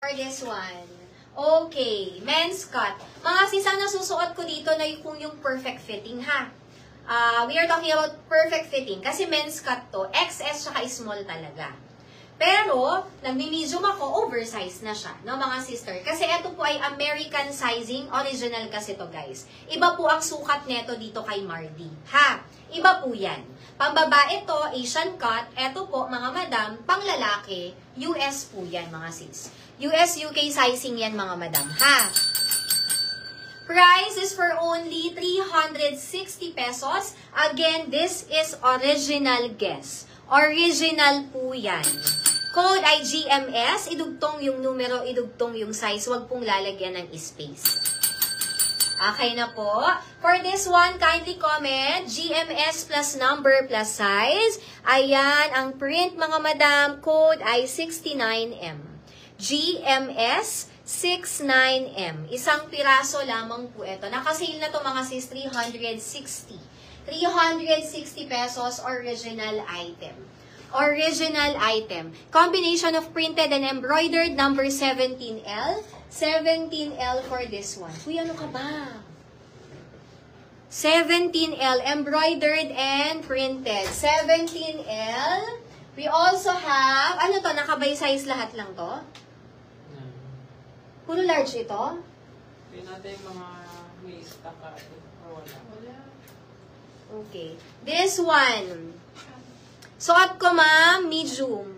For this one. Okay, men's cut. Mga sis, ang nasusuot ko dito na yung perfect fitting, ha? We are talking about perfect fitting kasi men's cut to, XS tsaka small talaga. Pero, nagmi-medium ako, oversize na siya, no, mga sister? Kasi ito po ay American sizing, original kasi to, guys. Iba po ang sukat neto dito kay Mardi, ha? Iba po yan. Pambabae to, Asian cut. Ito po, mga madam, panglalaki, US po yan, mga sis. US, UK sizing yan, mga madam, ha? Price is for only 360 pesos. Again, this is original guess. Original po yan. Code ay GMS. Idugtong yung numero, idugtong yung size. Huwag pong lalagyan ng space. Okay na po. For this one, kindly comment, GMS plus number plus size. Ayan, ang print mga madam, code ay 69M. GMS 69M. Isang piraso lamang po ito. Nakasale na to mga sis, 360. 360 pesos, original item. Original item. Combination of printed and embroidered, number 17L. 17L for this one. Uy, ano ka ba? 17L, embroidered and printed. 17L. We also have, ano to, nakabay size lahat lang to? Puro large ito? Hindi natin yung mga may stock ka. Wala. Okay. This one. Suot ko, ma'am, medium.